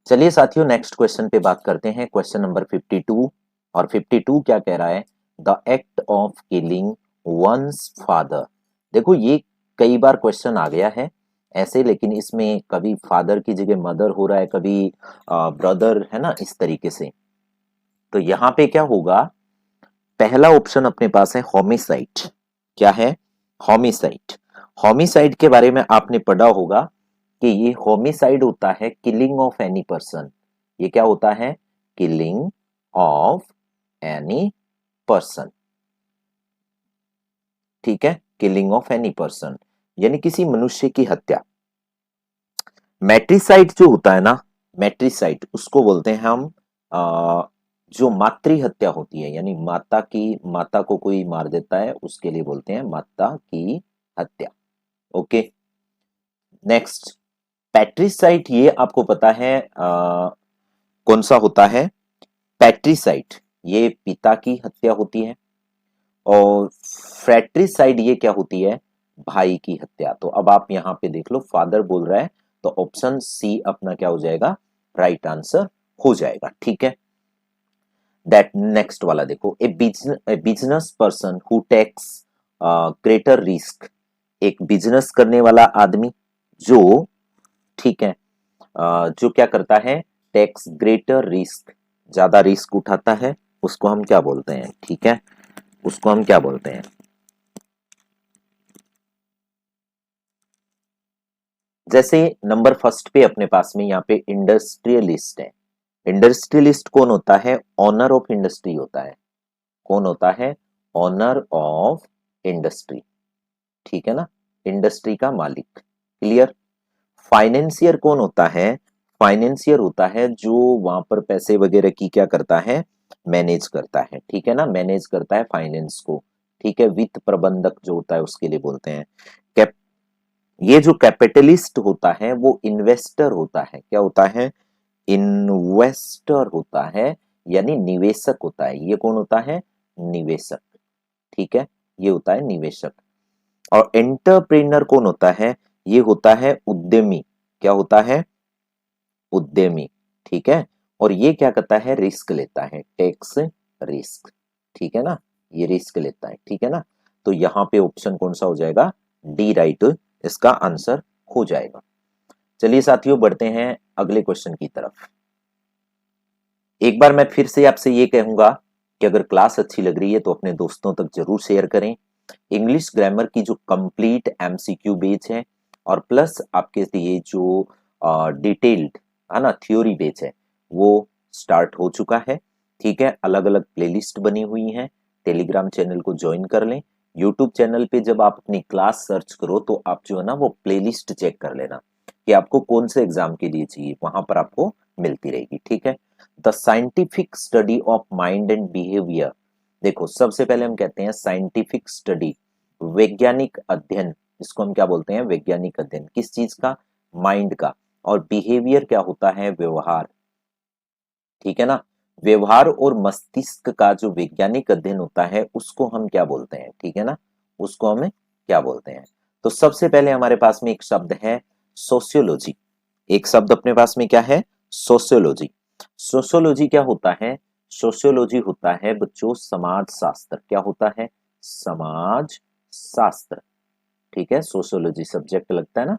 चलिए साथियों, next question पे बात करते हैं। Question number 52। और 52 क्या कह रहा है? The act of killing once father. देखो, ये कई बार क्वेश्चन आ गया है ऐसे, लेकिन इसमें कभी फादर की जगह मदर हो रहा है, कभी ब्रदर, है ना, इस तरीके से। तो यहाँ पे क्या होगा? पहला ऑप्शन अपने पास है होमिसाइड। क्या है? होमिसाइड। होमिसाइड के बारे में आपने पढ़ा होगा कि ये होमिसाइड होता है किलिंग ऑफ एनी पर्सन। ये क्या होता है? Killing of any person. ठीक है, किलिंग ऑफ एनी पर्सन यानी किसी मनुष्य की हत्या। मैट्रिसाइड जो होता है ना, मैट्रिसाइड उसको बोलते हैं हम जो मातृ हत्या होती है, यानी माता को कोई मार देता है, उसके लिए बोलते हैं माता की हत्या। Okay, next patricide. ये आपको पता है कौन सा होता है? पैट्रिसाइड ये पिता की हत्या होती है, और फ्रैट्रिसाइड ये क्या होती है? भाई की हत्या। तो अब आप यहां पे देख लो, फादर बोल रहा है, तो ऑप्शन सी अपना क्या हो जाएगा? राइट आंसर हो जाएगा। ठीक है, दैट नेक्स्ट वाला देखो, a business person who takes greater risk. एक बिजनेस करने वाला आदमी जो, ठीक है, जो क्या करता है? टेक्स ग्रेटर रिस्क, ज्यादा रिस्क उठाता है, उसको हम क्या बोलते हैं? ठीक है, उसको हम क्या बोलते हैं? जैसे नंबर फर्स्ट पे अपने पास में यहाँ पे इंडस्ट्रियलिस्ट है। इंडस्ट्रियलिस्ट कौन होता है? ऑनर ऑफ इंडस्ट्री होता है। कौन होता है? Owner of industry. ठीक है ना, इंडस्ट्री का मालिक। क्लियर? फाइनेंसियर कौन होता है? फाइनेंसियर होता है जो वहां पर पैसे वगैरह की क्या करता है? मैनेज करता है। ठीक है ना, मैनेज करता है फाइनेंस को। ठीक है, वित्त प्रबंधक जो होता है उसके लिए बोलते हैं। कैप ये जो कैपिटलिस्ट होता है वो इन्वेस्टर होता है। क्या होता है? इन्वेस्टर होता है, यानी निवेशक होता है। ये कौन होता है? निवेशक। ठीक है, ये होता है निवेशक। और एंटरप्रेन्योर कौन होता है? ये होता है उद्यमी। क्या होता है? उद्यमी। ठीक है, और ये क्या करता है? रिस्क लेता है, टेक्स रिस्क। ठीक है ना, ये रिस्क लेता है। ठीक है ना, तो यहां पे ऑप्शन कौन सा हो जाएगा? डी राइट इसका आंसर हो जाएगा। चलिए साथियों, बढ़ते हैं अगले क्वेश्चन की तरफ। एक बार मैं फिर से आपसे ये कहूंगा कि अगर क्लास अच्छी लग रही है तो अपने दोस्तों तक जरूर शेयर करें। इंग्लिश ग्रामर की जो कंप्लीट एमसीक्यू बेच है, और प्लस आपके लिए जो डिटेल्ड, है ना, थ्योरी बेच है, वो स्टार्ट हो चुका है। ठीक है, अलग अलग प्लेलिस्ट बनी हुई हैं। टेलीग्राम चैनल को ज्वाइन कर लें। यूट्यूब चैनल पे जब आप अपनी क्लास सर्च करो तो आप जो है ना वो प्लेलिस्ट चेक कर लेना कि आपको कौन से एग्जाम के लिए चाहिए, वहां पर आपको मिलती रहेगी। ठीक है, the scientific study of mind and behaviour. देखो, सबसे पहले हम कहते हैं साइंटिफिक स्टडी, वैज्ञानिक अध्ययन। इसको हम क्या बोलते हैं? वैज्ञानिक अध्ययन। किस चीज का? माइंड का। और बिहेवियर क्या होता है? व्यवहार। ठीक है ना, व्यवहार और मस्तिष्क का जो वैज्ञानिक अध्ययन होता है उसको हम क्या बोलते हैं? ठीक है ना, उसको हमें क्या बोलते हैं? तो सबसे पहले हमारे पास में एक शब्द है सोशियोलॉजी। एक शब्द अपने पास में क्या है? सोशियोलॉजी। सोशियोलॉजी क्या होता है? सोशियोलॉजी होता है बच्चों समाज शास्त्र। क्या होता है? समाज शास्त्र। ठीक है, सोशियोलॉजी सब्जेक्ट लगता है ना।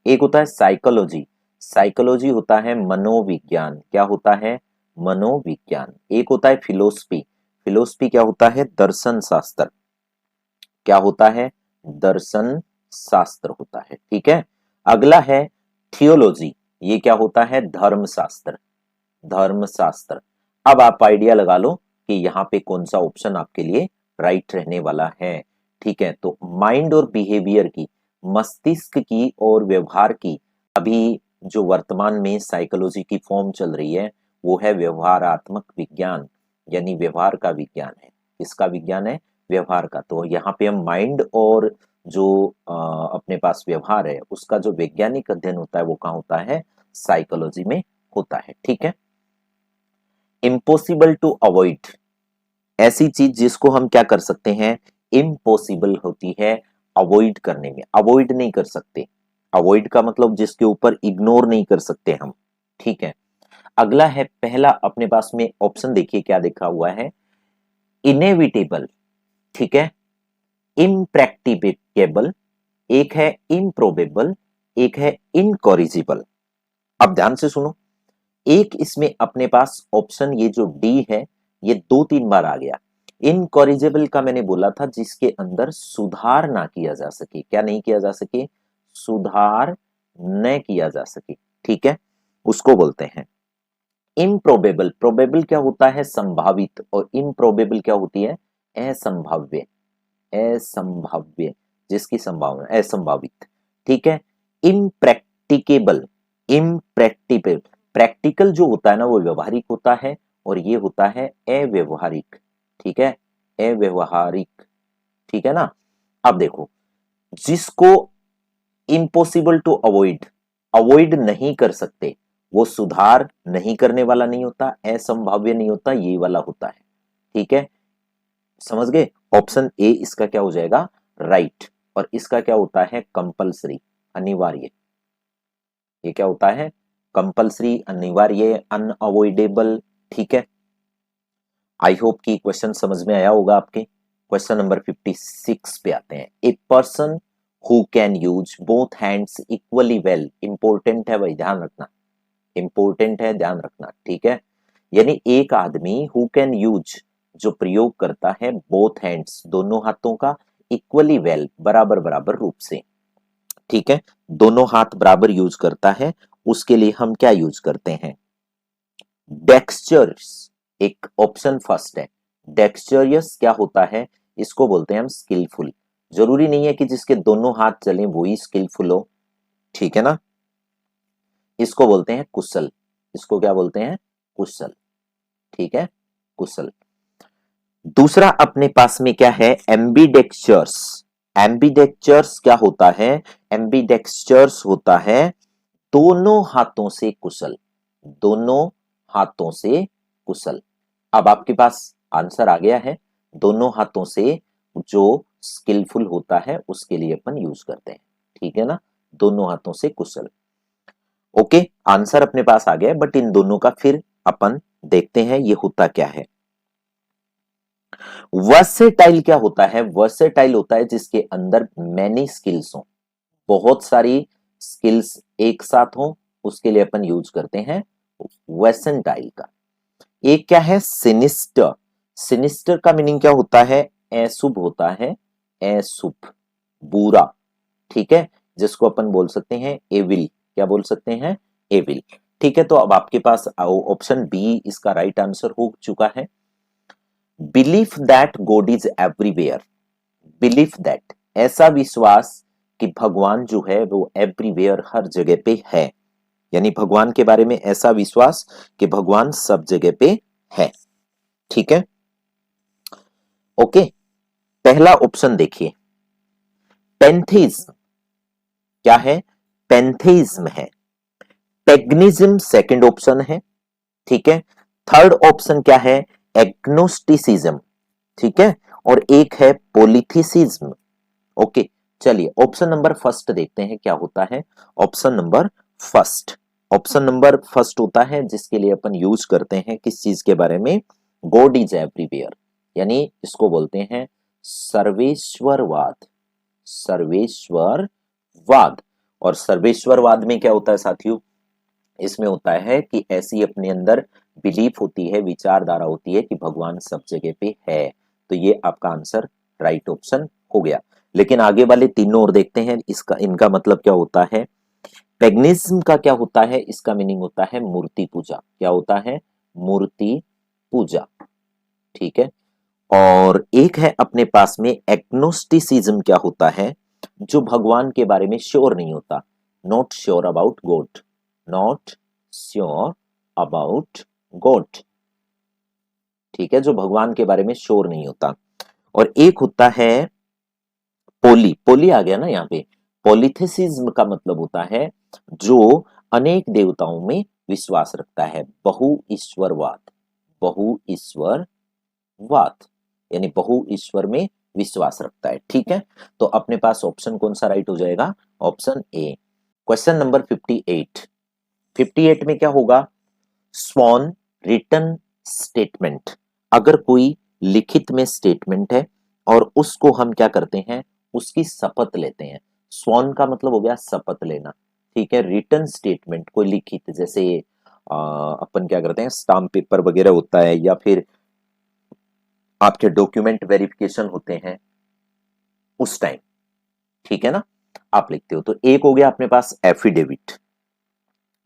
एक होता है साइकोलॉजी। साइकोलॉजी होता है मनोविज्ञान। क्या होता है? मनोविज्ञान। एक होता है फिलोसफी। फिलोसफी क्या होता है? दर्शन शास्त्र। क्या होता है? दर्शन शास्त्र होता है। ठीक है, अगला है थियोलॉजी। ये क्या होता है? धर्म शास्त्र। धर्म शास्त्र। अब आप आइडिया लगा लो कि यहाँ पे कौन सा ऑप्शन आपके लिए राइट रहने वाला है। ठीक है, तो माइंड और बिहेवियर की, मस्तिष्क की और व्यवहार की, अभी जो वर्तमान में साइकोलॉजी की फॉर्म चल रही है वो है व्यवहारात्मक विज्ञान, यानी व्यवहार का विज्ञान है। किसका विज्ञान है? व्यवहार का। तो यहाँ पे हम माइंड और जो अपने पास व्यवहार है उसका जो वैज्ञानिक अध्ययन होता है वो कहाँ होता है? साइकोलॉजी में होता है। ठीक है, इम्पॉसिबल टू अवॉइड। ऐसी चीज जिसको हम क्या कर सकते हैं? इम्पॉसिबल होती है अवॉइड करने में, अवॉइड नहीं कर सकते। अवॉइड का मतलब जिसके ऊपर इग्नोर नहीं कर सकते हम। ठीक है, अगला है पहला, अपने पास में ऑप्शन देखिए क्या लिखा हुआ है, इनेविटेबल, ठीक है, इम्प्रैक्टिकेबल, एक है इम्प्रोबेबल, एक है इनकॉरिजिबल। अब ध्यान से सुनो, एक इसमें अपने पास ऑप्शन ये जो डी है ये 2-3 बार आ गया। इनकॉरिजिबल का मैंने बोला था जिसके अंदर सुधार ना किया जा सके, क्या नहीं किया जा सके, सुधार न किया जा सके, ठीक है, उसको बोलते हैं इम्प्रोबेबल। प्रोबेबल क्या होता है, संभावित, और इम्प्रोबेबल क्या होती है, असंभाव्य, असंभाव्य, जिसकी संभावना, असंभावित, ठीक है। इम्प्रैक्टिकेबल, इम्प्रैक्टिकल, प्रैक्टिकल जो होता है ना वो व्यवहारिक होता है, और ये होता है अव्यवहारिक, ठीक है, अव्यवहारिक, ठीक है ना। अब देखो, जिसको इम्पॉसिबल टू अवॉइड, अवॉइड नहीं कर सकते, वो सुधार नहीं करने वाला नहीं होता, असंभाव्य नहीं होता, ये वाला होता है, ठीक है, समझ गए। ऑप्शन ए इसका क्या हो जाएगा, राइट। और इसका क्या होता है, कंपल्सरी, अनिवार्य, ये क्या होता है, कंपल्सरी, अनिवार्य, अनअवॉइडेबल, ठीक है। आई होप कि क्वेश्चन समझ में आया होगा आपके। क्वेश्चन नंबर 56 पे आते हैं। A person who can use both hands equally well, important है भाई, ध्यान रखना, इंपॉर्टेंट है, ध्यान रखना, ठीक है। यानी एक आदमी हु कैन यूज, जो प्रयोग करता है, बोथ हैंड्स, दोनों हाथों का, इक्वली वेल, बराबर बराबर रूप से, ठीक है, दोनों हाथ बराबर यूज करता है, उसके लिए हम क्या यूज करते हैं, डेक्सचर्स, एक ऑप्शन फर्स्ट है। डेक्सचरियस क्या होता है, इसको बोलते हैं हम स्किलफुल। जरूरी नहीं है कि जिसके दोनों हाथ चले वो ही स्किलफुल हो, ठीक है ना। इसको बोलते हैं कुशल, इसको क्या बोलते हैं, कुशल, ठीक है, कुशल। दूसरा अपने पास में क्या है, एम्बीडेक्चर्स। एम्बीडेक्चर्स क्या होता है, एम्बीडेक्चर्स होता है दोनों हाथों से कुशल, दोनों हाथों से कुशल। अब आपके पास आंसर आ गया है, दोनों हाथों से जो स्किलफुल होता है उसके लिए अपन यूज करते हैं, ठीक है ना, दोनों हाथों से कुशल। ओके, आंसर अपने पास आ गया, बट इन दोनों का फिर अपन देखते हैं ये होता क्या है। वर्सेटाइल क्या होता है, वर्सेटाइल होता है जिसके अंदर मैनी स्किल्स हो, बहुत सारी स्किल्स एक साथ हो, उसके लिए अपन यूज करते हैं वर्सेटाइल का। एक क्या है, सिनिस्टर। सिनिस्टर का मीनिंग क्या होता है, अशुभ होता है, अशुभ, बुरा, ठीक है, जिसको अपन बोल सकते हैं एविल, क्या बोल सकते हैं, एविल, ठीक है। तो अब आपके पास ऑप्शन बी इसका राइट आंसर हो चुका है। Belief that God is everywhere, belief that, ऐसा विश्वास कि भगवान जो है वो एवरीवेयर, हर जगह पे है, यानी भगवान के बारे में ऐसा विश्वास कि भगवान सब जगह पे है, ठीक है। ओके, पहला ऑप्शन देखिए, पेंथेइज्म, क्या है, पेंथेइज्म है। पेगनिज्म सेकंड ऑप्शन है, ठीक है। थर्ड ऑप्शन क्या है, एग्नोस्टिसिज्म, ठीक है, और एक है पॉलीथिसिज्म। ओके, चलिए ऑप्शन नंबर फर्स्ट देखते हैं क्या होता है। Option number first, option number first होता है जिसके लिए अपन यूज करते हैं किस चीज के बारे में, गॉड इज एवरीवेयर, यानी इसको बोलते हैं सर्वेश्वरवाद, सर्वेश्वरवाद। और सर्वेश्वरवाद में क्या होता है साथियों, इसमें होता है कि ऐसी अपने अंदर बिलीफ होती है, विचारधारा होती है कि भगवान सब जगह पे है। तो ये आपका आंसर राइट ऑप्शन हो गया। लेकिन आगे वाले तीनों और देखते हैं, इसका इनका मतलब क्या होता है। पेगनिज्म का क्या होता है, इसका मीनिंग होता है मूर्ति पूजा, क्या होता है, मूर्ति पूजा, ठीक है। और एक है अपने पास में एग्नोस्टिसिज्म, क्या होता है, जो भगवान के बारे में श्योर नहीं होता, not sure about God, not sure about God, ठीक है, जो भगवान के बारे में श्योर नहीं होता। और एक होता है पोली, पोली आ गया ना यहाँ पे, पॉलीथिसिज्म का मतलब होता है जो अनेक देवताओं में विश्वास रखता है, बहु ईश्वरवाद, बहु ईश्वरवाद, यानी बहु ईश्वर में विश्वास रखता है, ठीक है। तो अपने पास ऑप्शन कौन सा राइट हो जाएगा, ऑप्शन ए। क्वेश्चन नंबर 58, 58 में क्या होगा, स्वॉन रिटन स्टेटमेंट, अगर कोई लिखित में स्टेटमेंट है और उसको हम क्या करते हैं, उसकी शपथ लेते हैं। स्वॉन का मतलब हो गया शपथ लेना, ठीक है। रिटन स्टेटमेंट कोई लिखित, जैसे अपन क्या करते हैं, स्टाम्प पेपर वगैरह होता है, या फिर आपके डॉक्यूमेंट वेरिफिकेशन होते हैं उस टाइम, ठीक है ना, आप लिखते हो। तो एक हो गया अपने पास एफिडेविट।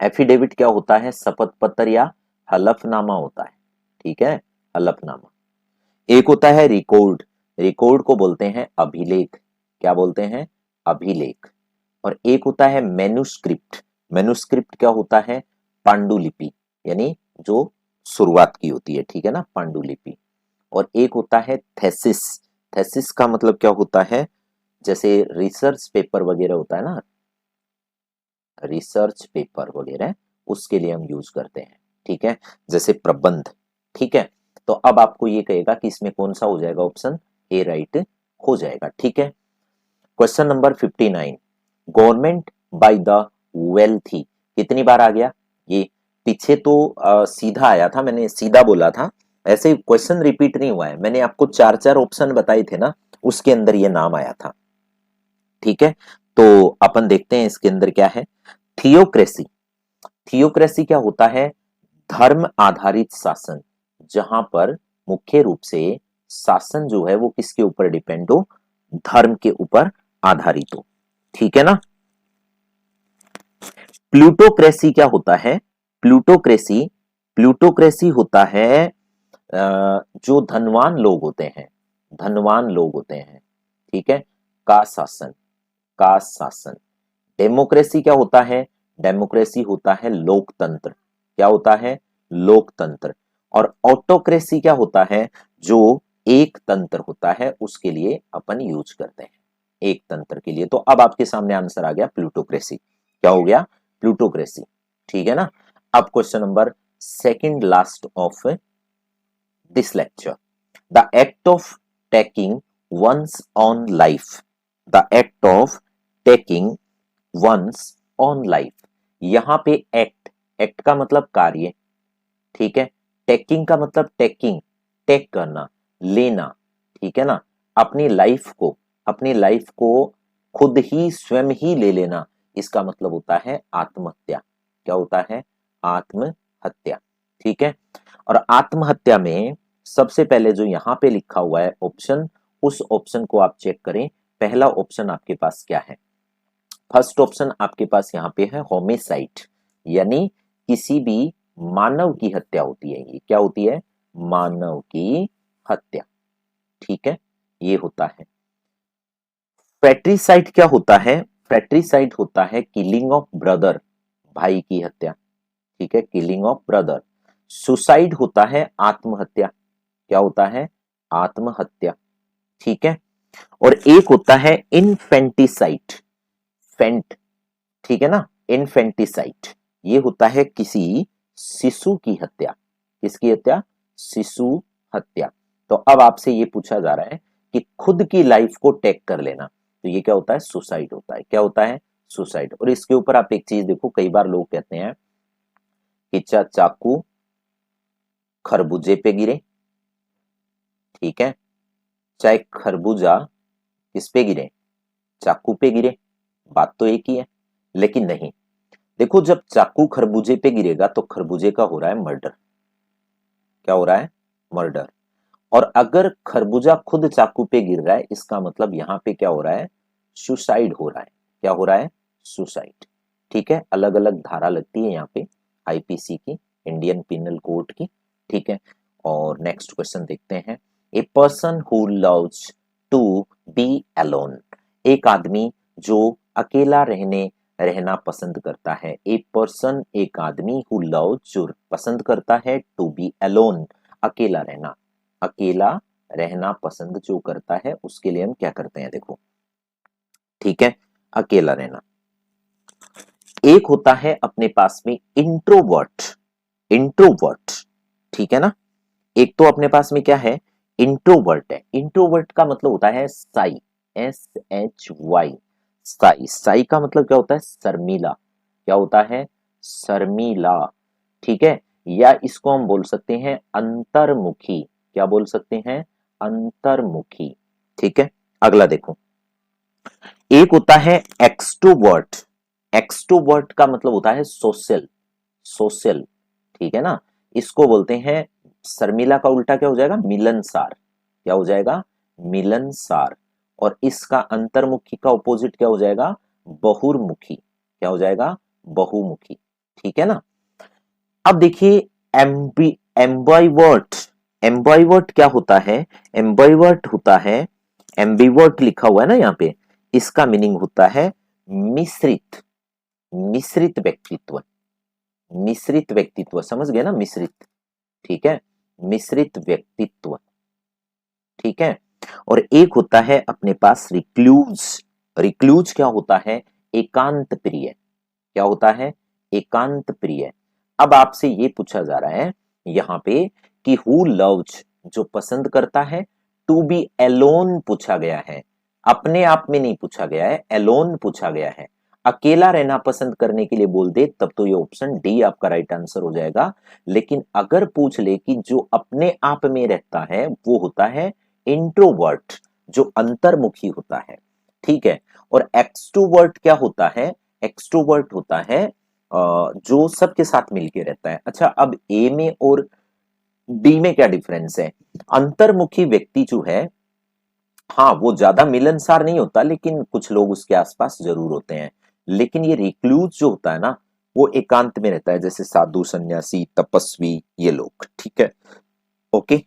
एफिडेविट क्या होता है, शपथ पत्र या हलफनामा होता है, ठीक है, हलफनामा। एक होता है रिकॉर्ड, रिकॉर्ड को बोलते हैं अभिलेख, क्या बोलते हैं, अभिलेख। और एक होता है मैन्युस्क्रिप्ट, मैन्युस्क्रिप्ट क्या होता है, पांडुलिपि, यानी जो शुरुआत की होती है, ठीक है ना, पांडुलिपि। और एक होता है थेसिस, थेसिस का मतलब क्या होता है, जैसे रिसर्च पेपर वगैरह होता है ना, रिसर्च पेपर वगैरह उसके लिए हम यूज करते हैं, ठीक है, जैसे प्रबंध, ठीक है। तो अब आपको ये कहेगा कि इसमें कौन सा हो जाएगा, ऑप्शन ए राइट हो जाएगा, ठीक है। Question number 59, government by the wealthy, कितनी बार आ गया ये, पीछे तो सीधा आया था, मैंने सीधा बोला था, ऐसे क्वेश्चन रिपीट नहीं हुआ है, मैंने आपको चार चार ऑप्शन बताए थे ना, उसके अंदर ये नाम आया था, ठीक है। तो अपन देखते हैं इसके अंदर क्या है, थियोक्रेसी। थियोक्रेसी क्या होता है, धर्म आधारित शासन, जहां पर मुख्य रूप से शासन जो है वो किसके ऊपर डिपेंड हो, धर्म के ऊपर आधारित हो, ठीक है ना। प्लूटोक्रेसी क्या होता है, प्लूटोक्रेसी, प्लूटोक्रेसी होता है जो धनवान लोग होते हैं, धनवान लोग होते हैं, ठीक है, का शासन, का शासन। डेमोक्रेसी क्या होता है, डेमोक्रेसी होता है लोकतंत्र, क्या होता है, लोकतंत्र। और ऑटोक्रेसी क्या होता है, जो एक तंत्र होता है उसके लिए अपन यूज करते हैं, एक तंत्र के लिए। तो अब आपके सामने आंसर आ गया प्लूटोक्रेसी, क्या हो गया, प्लूटोक्रेसी, ठीक है ना। अब question number second last of this lecture, the act of taking one's own life, the act of taking one's own life. यहां पे एक्ट, एक्ट का मतलब कार्य, ठीक है, टेकिंग का मतलब टेकिंग, टेक करना, लेना, ठीक है ना, अपनी लाइफ को, अपनी लाइफ को खुद ही स्वयं ही ले लेना, इसका मतलब होता है आत्महत्या, क्या होता है, आत्महत्या, ठीक है। और आत्महत्या में सबसे पहले जो यहां पे लिखा हुआ है ऑप्शन, उस ऑप्शन को आप चेक करें, पहला ऑप्शन आपके पास क्या है, फर्स्ट ऑप्शन आपके पास यहां पे है होमिसाइड, यानी किसी भी मानव की हत्या होती है, ये क्या होती है, मानव की हत्या, ठीक है, ये होता है। फ्रेट्रिसाइड क्या होता है, फ्रेट्रिसाइड होता है किलिंग ऑफ ब्रदर, भाई की हत्या, ठीक है, किलिंग ऑफ ब्रदर। सुसाइड होता है आत्महत्या, क्या होता है, आत्महत्या, ठीक है। और एक होता है इनफेंटिसाइड, फेंट, ठीक है ना, इनफेंटिसाइड, ये होता है किसी शिशु की हत्या, किसकी हत्या, शिशु हत्या। तो अब आपसे ये पूछा जा रहा है कि खुद की लाइफ को टेक कर लेना, तो ये क्या होता है, सुसाइड होता है, क्या होता है, सुसाइड। और इसके ऊपर आप एक चीज देखो, कई बार लोग कहते हैं कि चाकू खरबूजे पे गिरे, ठीक है, चाहे खरबूजा किस पे गिरे, चाकू पे गिरे, बात तो एक ही है, लेकिन नहीं, देखो जब चाकू खरबूजे पे गिरेगा तो खरबूजे का हो रहा है मर्डर, क्या हो रहा है, मर्डर। और अगर खरबूजा खुद चाकू पे गिर रहा है, इसका मतलब यहां पे क्या हो रहा है, सुसाइड हो रहा है, क्या हो रहा है, सुसाइड, ठीक है। अलग अलग धारा लगती है यहाँ पे आईपीसी की, इंडियन पिनल कोड की, ठीक है। और नेक्स्ट क्वेश्चन देखते हैं, a person who loves to be alone, एक आदमी जो अकेला रहना पसंद करता है, ए पर्सन, एक आदमी हु लव, जो पसंद करता है, टू बी अलोन, अकेला रहना, अकेला रहना पसंद जो करता है उसके लिए हम क्या करते हैं, देखो, ठीक है, अकेला रहना। एक होता है अपने पास में इंट्रोवर्ट, इंट्रोवर्ट, ठीक है ना, एक तो अपने पास में क्या है, इंट्रोवर्ट है, इंट्रोवर्ट का मतलब होता है साई, SHY, साई, साई का मतलब क्या होता है, शर्मीला, क्या होता है, शर्मीला, ठीक है। या इसको हम बोल सकते हैं अंतर्मुखी। क्या बोल सकते हैं? अंतर्मुखी। ठीक है, अगला देखो। एक होता है एक्सट्रोवर्ट। एक्सट्रोवर्ट का मतलब होता है सोशल। सोशल, ठीक है ना। इसको बोलते हैं, शर्मिला का उल्टा क्या हो जाएगा? मिलनसार। क्या हो जाएगा? मिलनसार। और इसका अंतर्मुखी का ऑपोजिट क्या हो जाएगा? बहुर्मुखी। क्या हो जाएगा? बहुमुखी। ठीक है ना। अब देखिए एम्बाइवर्ट। एम्बाइवर्ट क्या होता है? एम्बाइवर्ट होता है, एम्बिवर्ट लिखा हुआ है ना यहाँ पे, इसका मीनिंग होता है मिश्रित। मिश्रित व्यक्तित्व। मिश्रित व्यक्तित्व, समझ गए ना? मिश्रित, ठीक है, मिश्रित व्यक्तित्व। ठीक है। और एक होता है अपने पास रिक्लूज। रिक्लूज क्या होता है? एकांत प्रिय। क्या होता है? एकांत प्रिय। अब आपसे ये पूछा जा रहा है यहां पे कि हु लव्स, जो पसंद करता है, टू बी एलोन पूछा गया है, अपने आप में नहीं पूछा गया है, एलोन पूछा गया है। अकेला रहना पसंद करने के लिए बोल दे तब तो ये ऑप्शन डी आपका राइट आंसर हो जाएगा। लेकिन अगर पूछ ले कि जो अपने आप में रहता है वो होता है इंट्रोवर्ट, जो अंतर्मुखी होता है। ठीक है। और एक्सट्रोवर्ट क्या होता है? एक्सट्रोवर्ट होता है जो सबके साथ मिलके रहता है। अच्छा, अब ए में और डी में क्या डिफरेंस है? अंतर्मुखी व्यक्ति जो है, हाँ वो ज्यादा मिलनसार नहीं होता, लेकिन कुछ लोग उसके आसपास जरूर होते हैं। लेकिन ये रिक्लूज जो होता है ना, वो एकांत में रहता है, जैसे साधु, सन्यासी, तपस्वी, ये लोग। ठीक है, ओके।